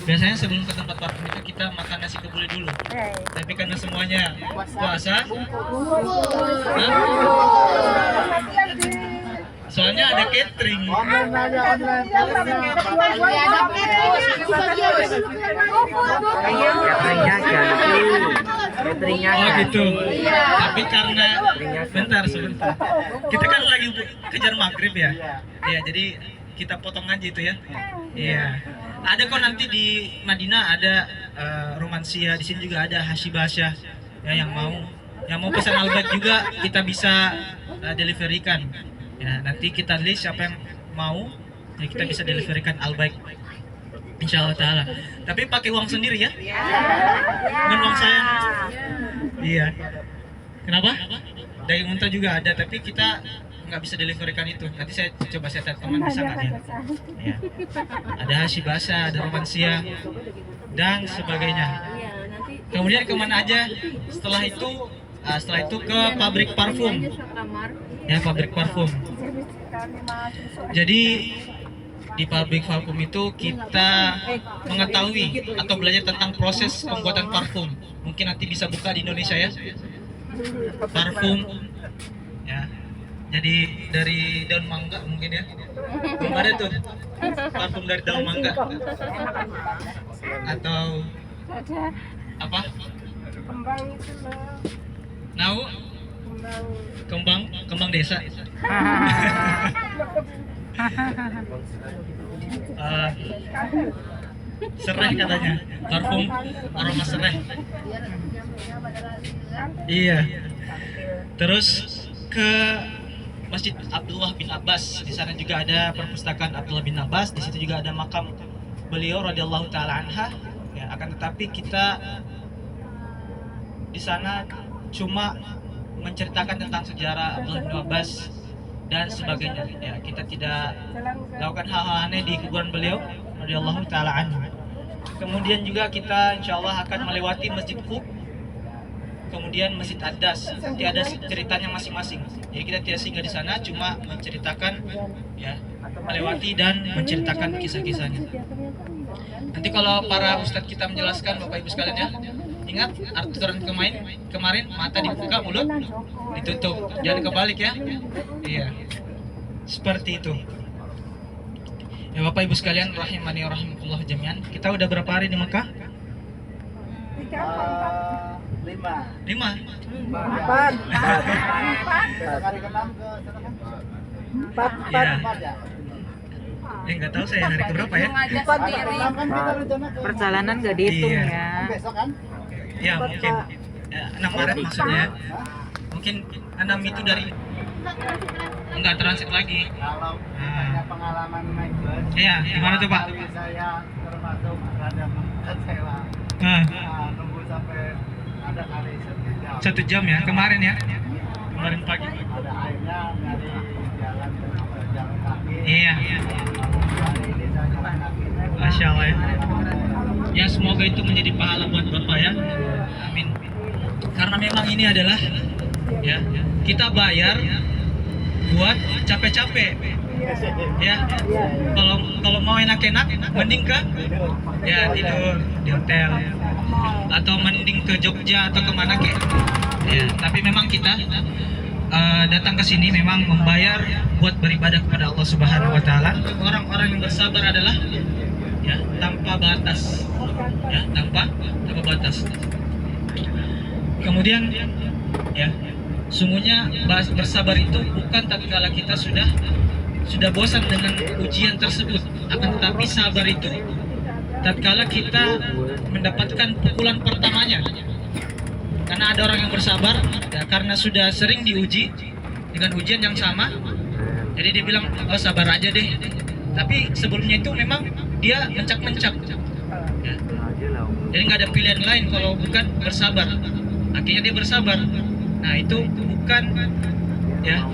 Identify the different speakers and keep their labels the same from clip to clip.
Speaker 1: Biasanya sebelum ke tempat parfum itu kita makan nasi kebuli dulu. Tapi karena semuanya puasa, soalnya ada catering.
Speaker 2: Cateringnya
Speaker 1: Oh
Speaker 2: ganti.
Speaker 1: gitu. Tapi karena bentar sebentar. Kita kan lagi kejar maghrib ya. Iya, jadi kita potong aja itu ya. Iya. Ada kok nanti di Madinah ada romansia, di sini juga ada Hashibasya. Ya yang mau pesan Albert juga kita bisa deliverykan. Ya, nanti kita list siapa yang mau, ya kita bisa deliverykan Albert. Insya Allah Ta'ala. Tapi pakai uang sendiri ya? Bukan uang saya. Iya. Kenapa? Daging unta juga ada, tapi kita nggak bisa deliverykan itu. Nanti saya coba saya tanya teman di sana ya. Ya. Ada Hashibasa, ada romansia, dan sebagainya. Kemudian kemana aja? Setelah itu ke pabrik parfum. Ya, pabrik parfum. Jadi di pabrik parfum itu kita mengetahui atau belajar tentang proses pembuatan parfum. Mungkin nanti bisa buka di Indonesia ya. Parfum ya. Jadi dari daun mangga mungkin ya. Belum ada tuh parfum dari daun mangga. Atau apa? Nau? Kembang desa. Serai katanya, parfum aroma serai. Iya. Terus ke Masjid Abdullah bin Abbas. Di sana juga ada perpustakaan Abdullah bin Abbas. Di situ juga ada makam beliau radhiyallahu taala anha. Ya, akan tetapi kita di sana cuma menceritakan tentang sejarah Abdullah bin Abbas dan sebagainya. Ya, kita tidak lakukan hal-hal aneh di kuburan beliau radhiyallahu taala anhu. Kemudian juga kita insyaallah akan melewati Masjid Qub, kemudian Masjid Ad-Das. Nanti ada ceritanya masing-masing. Jadi kita tidak singgah di sana, cuma menceritakan ya, melewati dan menceritakan kisah-kisahnya. Nanti kalau para ustadz kita menjelaskan Bapak Ibu sekalian ya, ingat aturan kemarin mata dibuka, mulut ditutup, jangan kebalik ya. Iya, seperti itu. Ya Bapak Ibu sekalian rahimani wa rahimakumullah jami'an. Kita udah berapa hari di Mekah? 5. Ya nggak tahu saya hari keberapa ya.
Speaker 2: Perjalanan nggak dihitung
Speaker 1: Iya.
Speaker 2: ya.
Speaker 1: Ya mungkin 6 Maret maksudnya. Mungkin 6 itu dari enggak transit lagi.
Speaker 3: Kalau ada pengalaman naik bus,
Speaker 1: Iya, gimana tuh Pak?
Speaker 3: saya termasuk rada kecewa.
Speaker 1: Nah,
Speaker 3: Nunggu sampai ada kali 1 jam.
Speaker 1: 1 jam ya kemarin ya. Kemarin pagi.
Speaker 3: Ada akhirnya dari jalan ke jalan kaki.
Speaker 1: Iya.
Speaker 3: Dari desa jalan kaki.
Speaker 1: Masya Allah ya. Ya semoga itu menjadi pahala buat Bapak ya. Amin. Karena memang ini adalah ya kita bayar buat capek-capek. Ya. Kalau mau enak-enak mending ke ya tidur di hotel atau mending ke Jogja atau kemana kek. Ya, tapi memang kita datang ke sini memang membayar buat beribadah kepada Allah Subhanahu wa taala. Orang-orang yang bersabar adalah ya tanpa batas. Ya, tanpa batas. Kemudian ya, sungguhnya bersabar itu bukan tatkala kita sudah bosan dengan ujian tersebut, akan tetapi sabar itu tatkala kita mendapatkan pukulan pertamanya. Karena ada orang yang bersabar ya, karena sudah sering diuji dengan ujian yang sama, jadi dia bilang oh sabar aja deh. Tapi sebelumnya itu memang dia mencak-mencak ya. Jadi nggak ada pilihan lain kalau bukan bersabar. Akhirnya dia bersabar. Nah itu bukan ya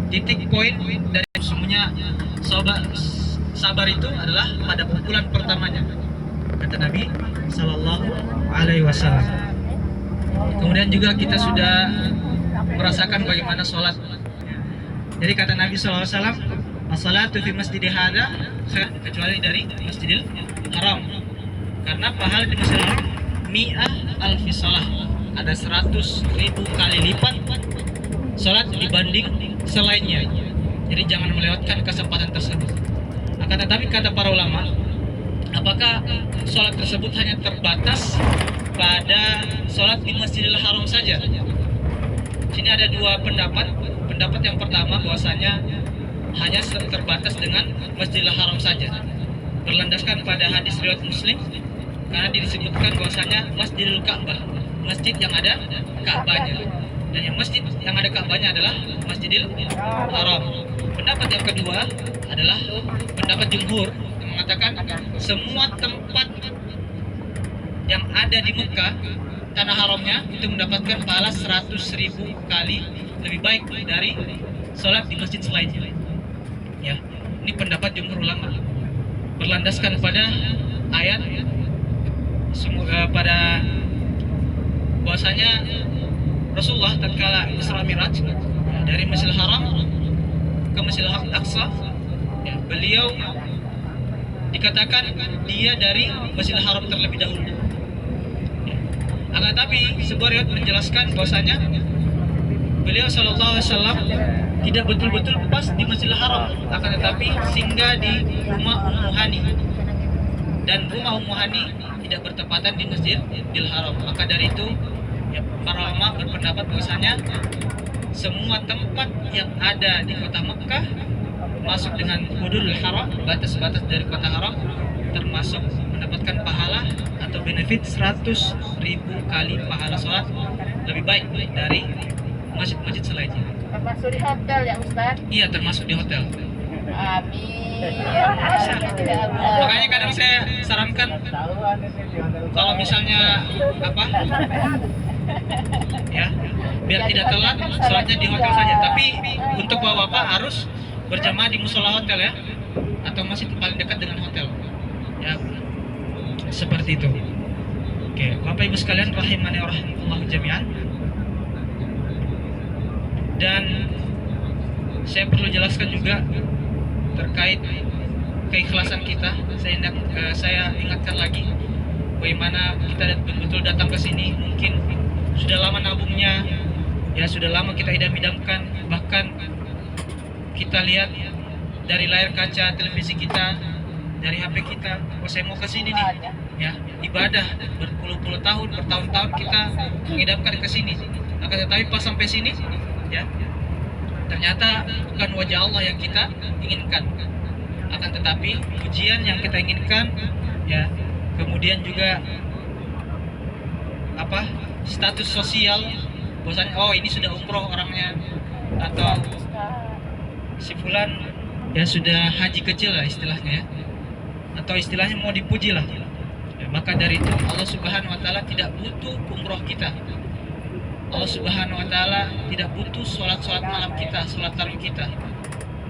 Speaker 1: titik poin dari semuanya. Sabar itu adalah pada pukulan pertamanya, kata Nabi Sallallahu Alaihi Wasallam. Kemudian juga kita sudah merasakan bagaimana sholat. Jadi kata Nabi Sallallahu Alaihi Wasallam, as-salatu fi masjidi hadza kecuali dari Masjidil Haram. Karena pahala di Masjidil Haram mi'ah alfi shalah, ada 100.000 kali lipat sholat dibanding selainnya. Jadi jangan melewatkan kesempatan tersebut. Akan tetapi kata para ulama, apakah sholat tersebut hanya terbatas pada sholat di Masjidil Haram saja? Sini ada dua pendapat. Pendapat yang pertama bahwasanya hanya terbatas dengan Masjidil Haram saja, berlandaskan pada hadis riwayat Muslim, karena disebutkan bahwasanya Masjidil Ka'bah, masjid yang ada Ka'bahnya, dan yang masjid yang ada Ka'bahnya adalah Masjidil Haram. Pendapat yang kedua adalah pendapat jumhur yang mengatakan semua tempat yang ada di Mekah, tanah haramnya, itu mendapatkan pahala 100.000 kali lebih baik dari sholat di masjid selainnya. Ya, ini pendapat jumhur ulama, berlandaskan pada ayat pada bahwasanya Rasulullah tatkala Isra Mi'raj dari Masjidil Haram ke Masjidil Aqsa, ya, beliau dikatakan dia dari Masjidil Haram terlebih dahulu. Akan tapi sebuah riwayat menjelaskan bahwasanya beliau sallallahu alaihi wasallam tidak betul-betul pas di Masjidil Haram, akan tetapi singgah di rumah Ummu Hani, dan rumah Ummu Hani tidak bertepatan di Masjidil Haram. Maka dari itu, ya, para ulama berpendapat bahwasanya semua tempat yang ada di kota Mekah masuk dengan hududul haram, batas-batas dari kota haram, termasuk mendapatkan pahala atau benefit 100.000 kali pahala sholat lebih baik dari masjid-masjid selainnya.
Speaker 2: Termasuk di hotel ya Ustaz?
Speaker 1: Iya, termasuk di hotel.
Speaker 2: Amin.
Speaker 1: Makanya kadang saya sarankan kalau misalnya apa, ya, biar tidak telat sholatnya di hotel saja. Tapi untuk bapak-bapak harus berjamaah di musola hotel ya, atau masjid paling dekat dengan hotel. Ya, seperti itu. Oke, Bapak Ibu sekalian rahimani wa rahimakumullah jami'an. Dan saya perlu jelaskan juga terkait keikhlasan kita. Saya ingatkan lagi bagaimana kita betul-betul datang ke sini. Mungkin sudah lama nabungnya, ya sudah lama kita idam-idamkan, bahkan kita lihat dari layar kaca televisi kita, dari HP kita, oh saya mau ke sini nih, ya, ibadah berpuluh-puluh tahun, bertahun-tahun kita mengidamkan ke sini. Akan tetapi pas sampai sini, ya, ternyata bukan wajah Allah yang kita inginkan. Akan tetapi pujian yang kita inginkan, ya, kemudian juga apa, status sosial, bahwasanya oh ini sudah umroh orangnya, atau si fulan ya sudah haji kecil lah istilahnya, ya, atau istilahnya mau dipuji lah, ya, maka dari itu Allah Subhanahu wa taala tidak butuh umroh kita. Allah Subhanahu wa taala tidak butuh sholat malam kita, sholat tarawih kita,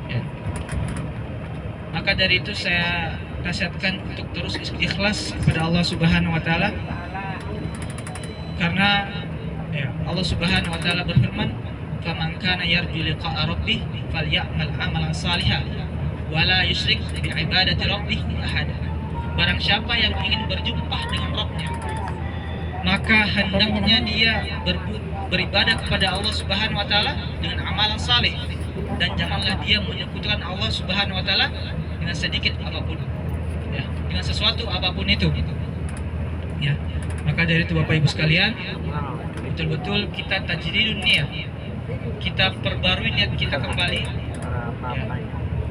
Speaker 1: ya. Maka dari itu saya nasihatkan untuk terus ikhlas kepada Allah Subhanahu wa taala, karena ya, Allah Subhanahu wa taala berfirman, "Faman kana yarju liqa'a rabbih falyamal amalan shalihan wa la yusyrik bi ibadati rabbih ahada." Barang siapa yang ingin berjumpa dengan Rabbnya, maka hendaknya dia beribadah kepada Allah Subhanahu wa taala dengan amalan saleh, dan janganlah dia menyekutukan Allah Subhanahu wa taala dengan sedikit apapun, ya, dengan sesuatu apapun itu, ya. Maka dari itu Bapak Ibu sekalian, betul-betul kita tajdidun niyah, kita perbarui niat kita kembali, ya.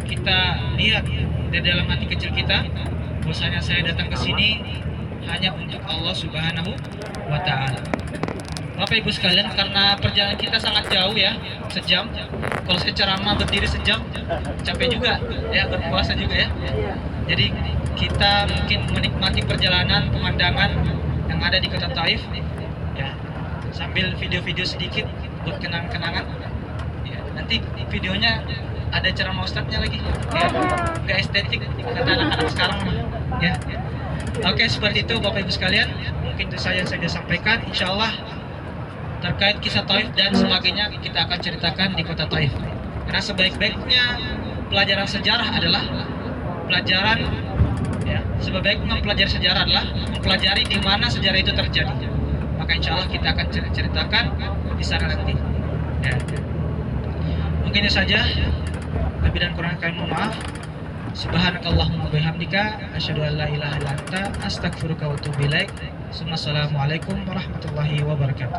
Speaker 1: Kita lihat dari dalam hati kecil kita bahwasanya saya datang ke sini hanya untuk Allah Subhanahu wa taala. Bapak Ibu sekalian, karena perjalanan kita sangat jauh ya, sejam. Kalau saya ceramah berdiri sejam, capek juga ya, berpuasa juga ya. Jadi kita mungkin menikmati perjalanan, pemandangan yang ada di kota Taif, ya, sambil video-video sedikit buat kenang-kenangan, ya. Nanti videonya ada ceramah ustadznya lagi, ya, nggak estetik kata anak-anak sekarang, ya. Oke, seperti itu Bapak Ibu sekalian, mungkin itu saya sampaikan. Insya Allah terkait kisah Taif dan sebagainya kita akan ceritakan di kota Taif. Karena sebaik-baiknya pelajaran sejarah adalah pelajaran, ya, Ya, sebaik mempelajari sejarah adalah mempelajari di mana sejarah itu terjadi. Maka insya Allah kita akan ceritakan di sana nanti. Ya. Mungkin itu saja. Lebih dan kurang kami mohon maaf. Subhanakallahumma wa bihamdika asyhadu an la ilaha illa anta astaghfiruka wa atubu ilaik. Assalamualaikum warahmatullahi wabarakatuh.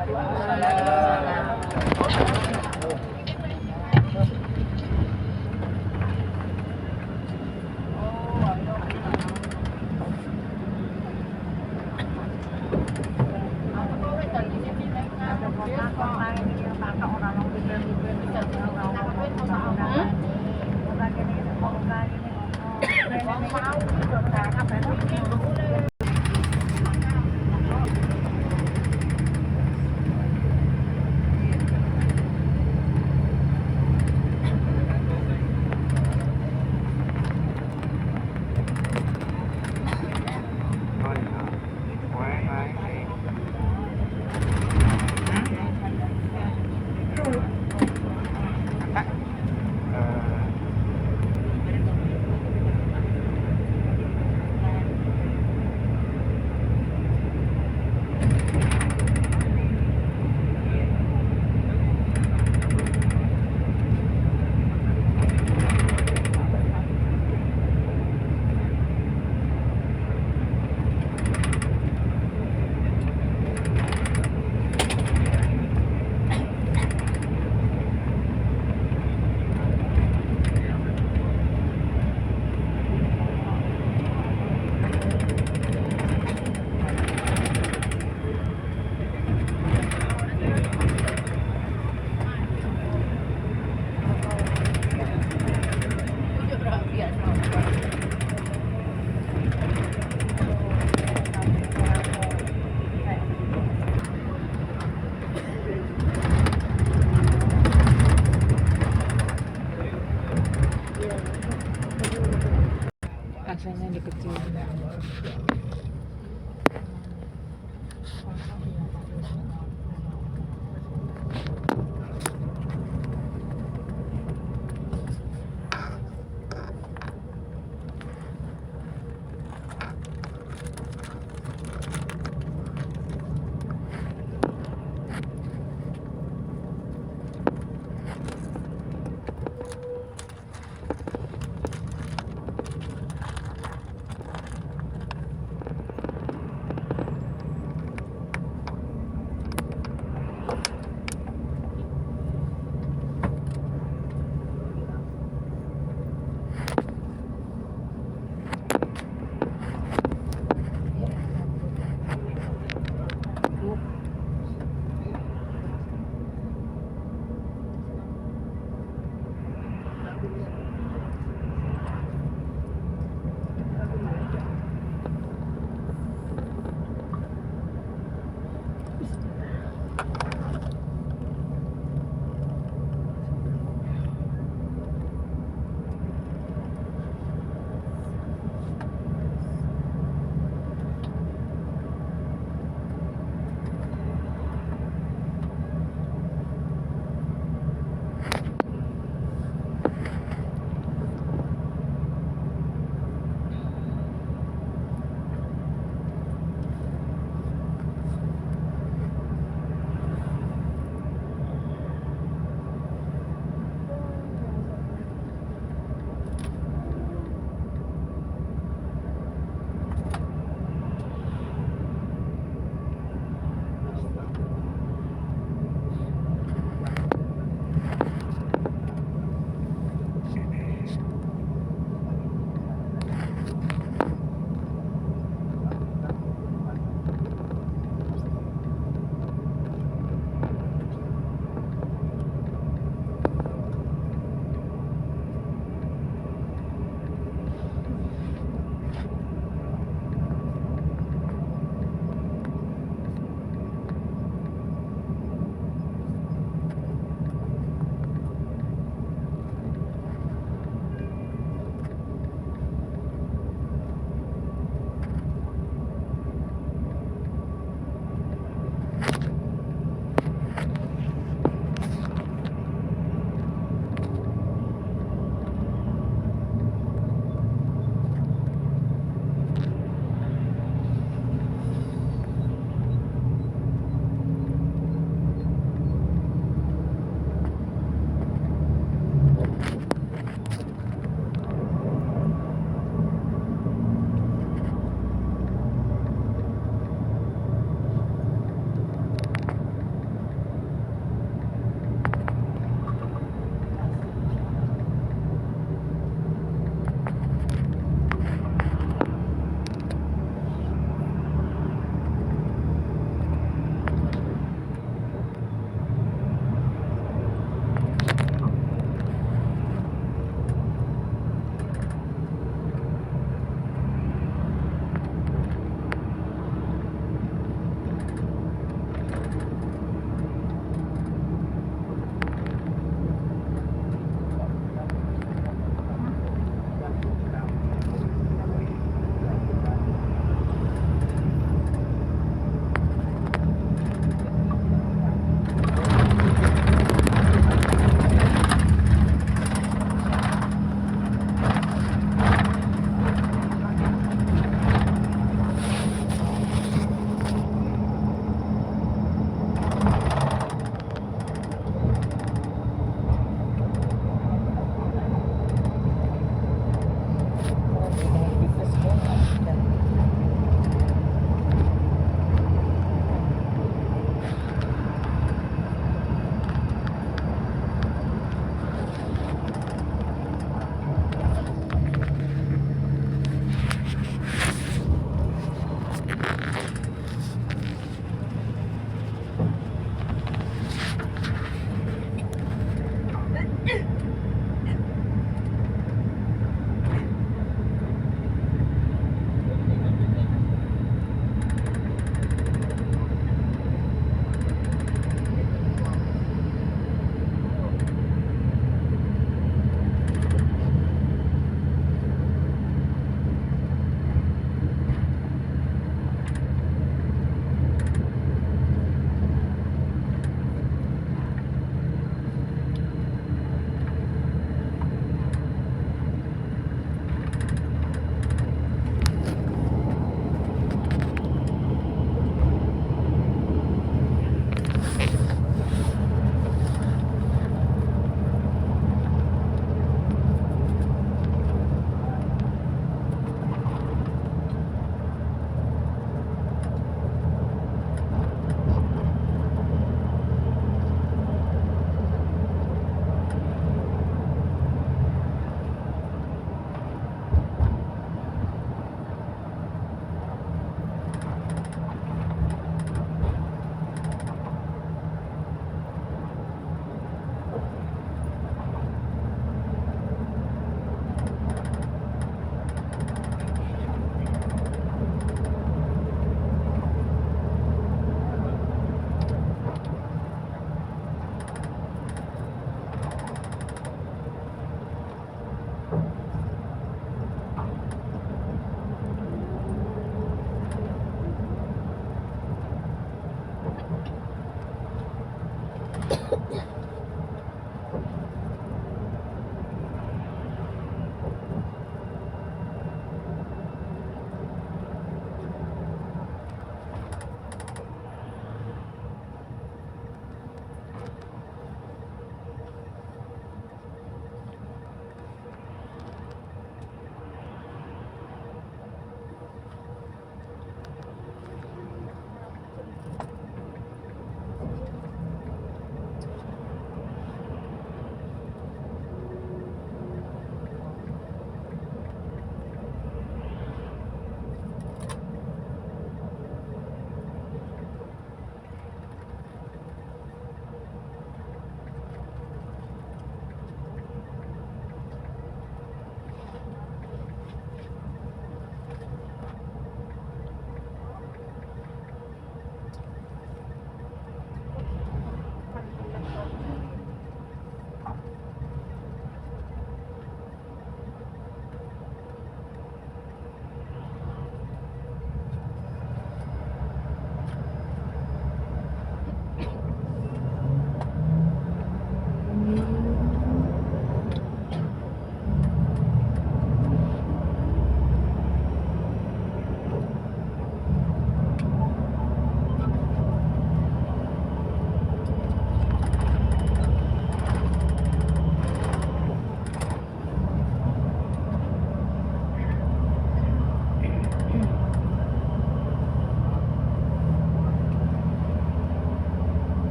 Speaker 2: Aksanya dikecilin.